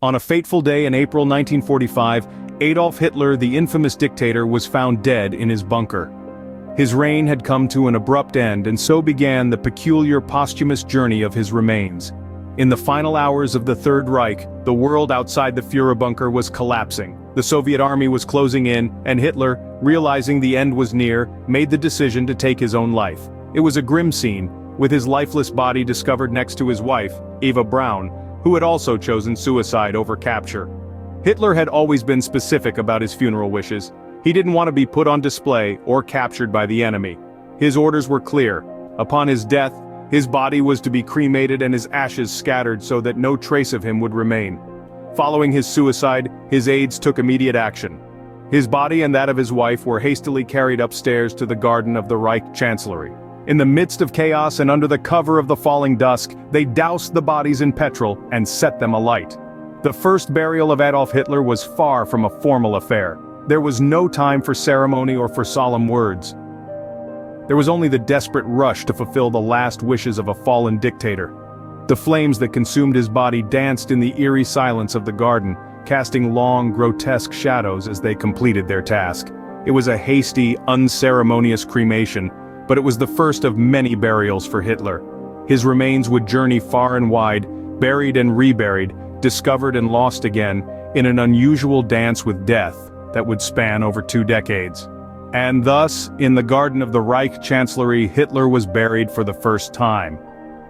On a fateful day in April 1945, Adolf Hitler, the infamous dictator, was found dead in his bunker. His reign had come to an abrupt end, and so began the peculiar posthumous journey of his remains. In the final hours of the Third Reich, the world outside the Führer bunker was collapsing. The Soviet army was closing in, and Hitler, realizing the end was near, made the decision to take his own life. It was a grim scene, with his lifeless body discovered next to his wife, Eva Braun, who had also chosen suicide over capture. Hitler had always been specific about his funeral wishes. He didn't want to be put on display or captured by the enemy. His orders were clear. Upon his death, his body was to be cremated and his ashes scattered so that no trace of him would remain. Following his suicide, his aides took immediate action. His body and that of his wife were hastily carried upstairs to the garden of the Reich Chancellery. In the midst of chaos and under the cover of the falling dusk, they doused the bodies in petrol and set them alight. The first burial of Adolf Hitler was far from a formal affair. There was no time for ceremony or for solemn words. There was only the desperate rush to fulfill the last wishes of a fallen dictator. The flames that consumed his body danced in the eerie silence of the garden, casting long, grotesque shadows as they completed their task. It was a hasty, unceremonious cremation, but it was the first of many burials for Hitler. His remains would journey far and wide, buried and reburied, discovered and lost again, in an unusual dance with death that would span over 2 decades. And thus, in the garden of the Reich Chancellery, Hitler was buried for the first time.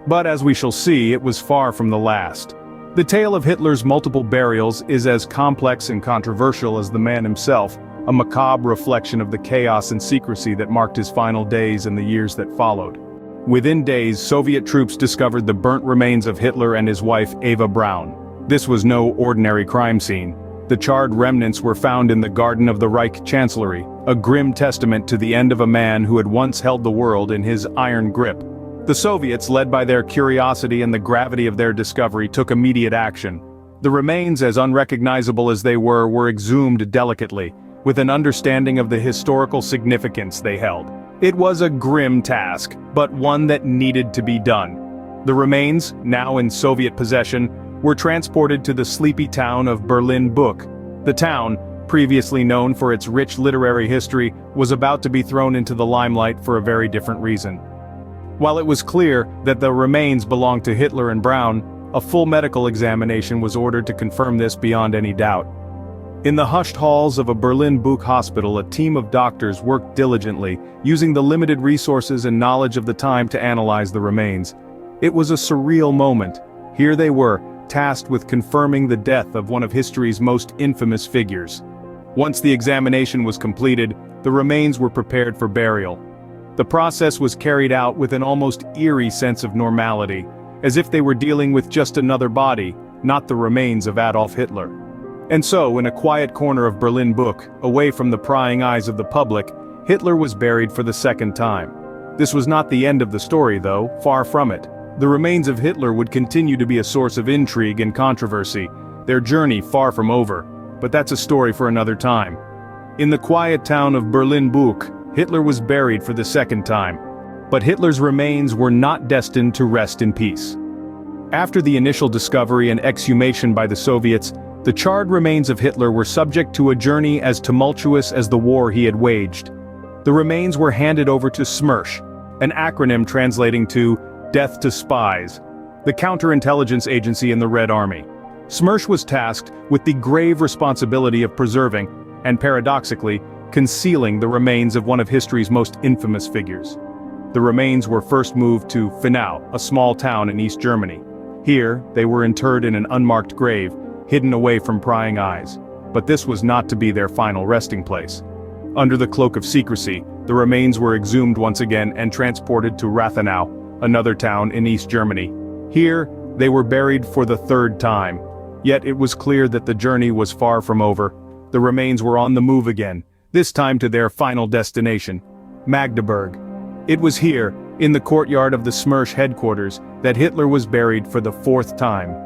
But as we shall see, it was far from the last. The tale of Hitler's multiple burials is as complex and controversial as the man himself, a macabre reflection of the chaos and secrecy that marked his final days and the years that followed. Within days, Soviet troops discovered the burnt remains of Hitler and his wife Eva Braun. This was no ordinary crime scene. The charred remnants were found in the garden of the Reich Chancellery, a grim testament to the end of a man who had once held the world in his iron grip. The Soviets, led by their curiosity and the gravity of their discovery, took immediate action. The remains, as unrecognizable as they were exhumed delicately, with an understanding of the historical significance they held. It was a grim task, but one that needed to be done. The remains, now in Soviet possession, were transported to the sleepy town of Berlin-Buch. The town, previously known for its rich literary history, was about to be thrown into the limelight for a very different reason. While it was clear that the remains belonged to Hitler and Braun, a full medical examination was ordered to confirm this beyond any doubt. In the hushed halls of a Berlin-Buch hospital, a team of doctors worked diligently, using the limited resources and knowledge of the time to analyze the remains. It was a surreal moment. Here they were, tasked with confirming the death of one of history's most infamous figures. Once the examination was completed, the remains were prepared for burial. The process was carried out with an almost eerie sense of normality, as if they were dealing with just another body, not the remains of Adolf Hitler. And so, in a quiet corner of Berlin-Buch, away from the prying eyes of the public, Hitler was buried for the second time. This was not the end of the story though, far from it. The remains of Hitler would continue to be a source of intrigue and controversy, their journey far from over, but that's a story for another time. In the quiet town of Berlin-Buch, Hitler was buried for the second time. But Hitler's remains were not destined to rest in peace. After the initial discovery and exhumation by the Soviets, the charred remains of Hitler were subject to a journey as tumultuous as the war he had waged. The remains were handed over to SMERSH, an acronym translating to Death to Spies, the counterintelligence agency in the Red Army. SMERSH was tasked with the grave responsibility of preserving, and paradoxically, concealing the remains of one of history's most infamous figures. The remains were first moved to Finau, a small town in East Germany. Here, they were interred in an unmarked grave, hidden away from prying eyes. But this was not to be their final resting place. Under the cloak of secrecy, the remains were exhumed once again and transported to Rathenau, another town in East Germany. Here, they were buried for the third time. Yet it was clear that the journey was far from over. The remains were on the move again, this time to their final destination, Magdeburg. It was here, in the courtyard of the SMERSH headquarters, that Hitler was buried for the fourth time.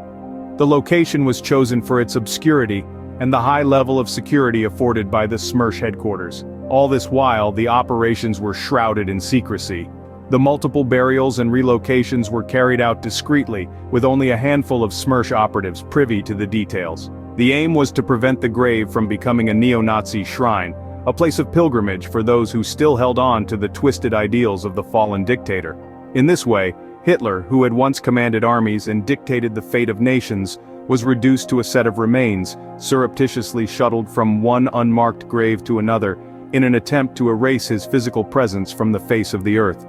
The location was chosen for its obscurity and the high level of security afforded by the SMERSH headquarters. All this while, the operations were shrouded in secrecy. The multiple burials and relocations were carried out discreetly, with only a handful of Smersh operatives privy to the details. The aim was to prevent the grave from becoming a neo-Nazi shrine, a place of pilgrimage for those who still held on to the twisted ideals of the fallen dictator. In this way, Hitler, who had once commanded armies and dictated the fate of nations, was reduced to a set of remains, surreptitiously shuttled from one unmarked grave to another, in an attempt to erase his physical presence from the face of the earth.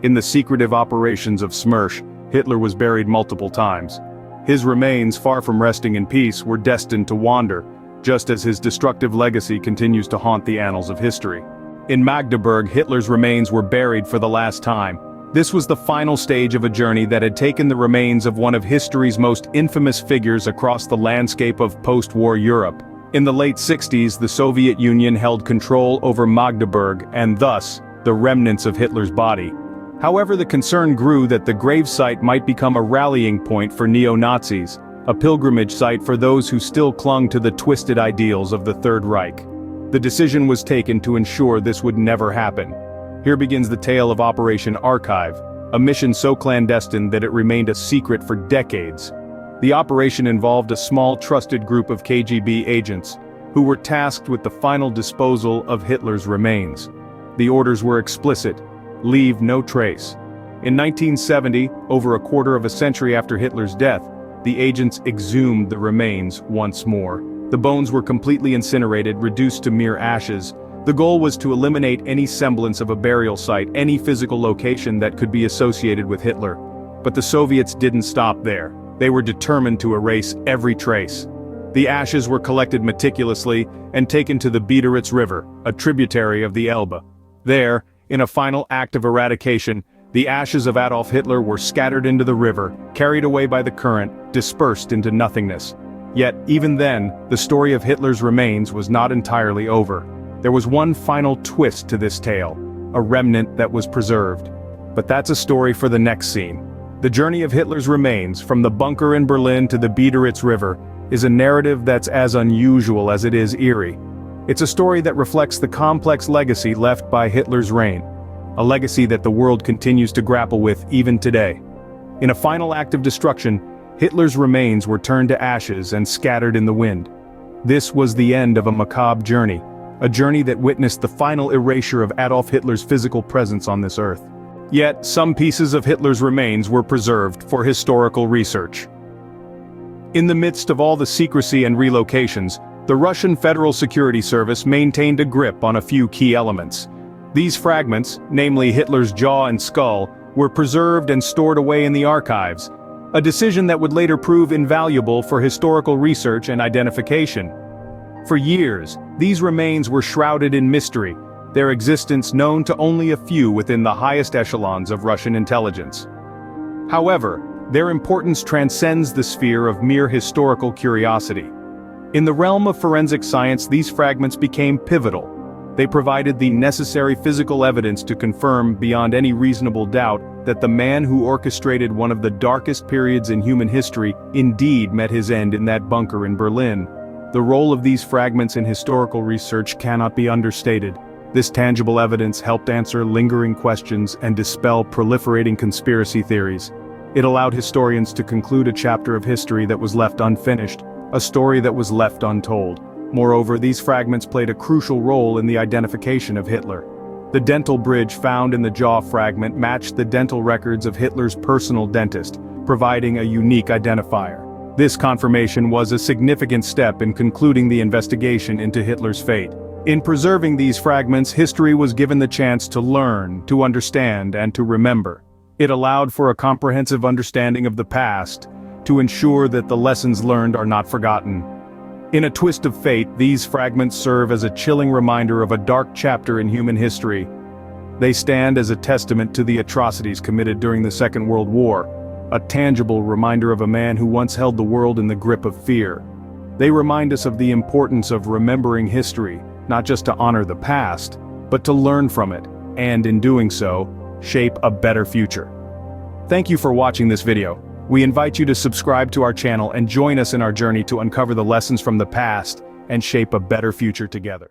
In the secretive operations of Smersh, Hitler was buried multiple times. His remains, far from resting in peace, were destined to wander, just as his destructive legacy continues to haunt the annals of history. In Magdeburg, Hitler's remains were buried for the last time. This was the final stage of a journey that had taken the remains of one of history's most infamous figures across the landscape of post-war Europe. In the late 60s, the Soviet Union held control over Magdeburg and thus, the remnants of Hitler's body. However, the concern grew that the gravesite might become a rallying point for neo-Nazis, a pilgrimage site for those who still clung to the twisted ideals of the Third Reich. The decision was taken to ensure this would never happen. Here begins the tale of Operation Archive, a mission so clandestine that it remained a secret for decades. The operation involved a small trusted group of KGB agents, who were tasked with the final disposal of Hitler's remains. The orders were explicit: leave no trace. In 1970, over a quarter of a century after Hitler's death, the agents exhumed the remains once more. The bones were completely incinerated, reduced to mere ashes. The goal was to eliminate any semblance of a burial site, any physical location that could be associated with Hitler. But the Soviets didn't stop there. They were determined to erase every trace. The ashes were collected meticulously and taken to the Biederitz River, a tributary of the Elbe. There, in a final act of eradication, the ashes of Adolf Hitler were scattered into the river, carried away by the current, dispersed into nothingness. Yet, even then, the story of Hitler's remains was not entirely over. There was one final twist to this tale, a remnant that was preserved. But that's a story for the next scene. The journey of Hitler's remains, from the bunker in Berlin to the Biederitz River, is a narrative that's as unusual as it is eerie. It's a story that reflects the complex legacy left by Hitler's reign, a legacy that the world continues to grapple with even today. In a final act of destruction, Hitler's remains were turned to ashes and scattered in the wind. This was the end of a macabre journey, a journey that witnessed the final erasure of Adolf Hitler's physical presence on this earth. Yet, some pieces of Hitler's remains were preserved for historical research. In the midst of all the secrecy and relocations, the Russian Federal Security Service maintained a grip on a few key elements. These fragments, namely Hitler's jaw and skull, were preserved and stored away in the archives, a decision that would later prove invaluable for historical research and identification. For years, these remains were shrouded in mystery, their existence known to only a few within the highest echelons of Russian intelligence. However, their importance transcends the sphere of mere historical curiosity. In the realm of forensic science, these fragments became pivotal. They provided the necessary physical evidence to confirm beyond any reasonable doubt that the man who orchestrated one of the darkest periods in human history indeed met his end in that bunker in Berlin. The role of these fragments in historical research cannot be understated. This tangible evidence helped answer lingering questions and dispel proliferating conspiracy theories. It allowed historians to conclude a chapter of history that was left unfinished, a story that was left untold. Moreover, these fragments played a crucial role in the identification of Hitler. The dental bridge found in the jaw fragment matched the dental records of Hitler's personal dentist, providing a unique identifier. This confirmation was a significant step in concluding the investigation into Hitler's fate. In preserving these fragments, history was given the chance to learn, to understand, and to remember. It allowed for a comprehensive understanding of the past, to ensure that the lessons learned are not forgotten. In a twist of fate, these fragments serve as a chilling reminder of a dark chapter in human history. They stand as a testament to the atrocities committed during the Second World War, a tangible reminder of a man who once held the world in the grip of fear. They remind us of the importance of remembering history, not just to honor the past, but to learn from it, and in doing so, shape a better future. Thank you for watching this video. We invite you to subscribe to our channel and join us in our journey to uncover the lessons from the past and shape a better future together.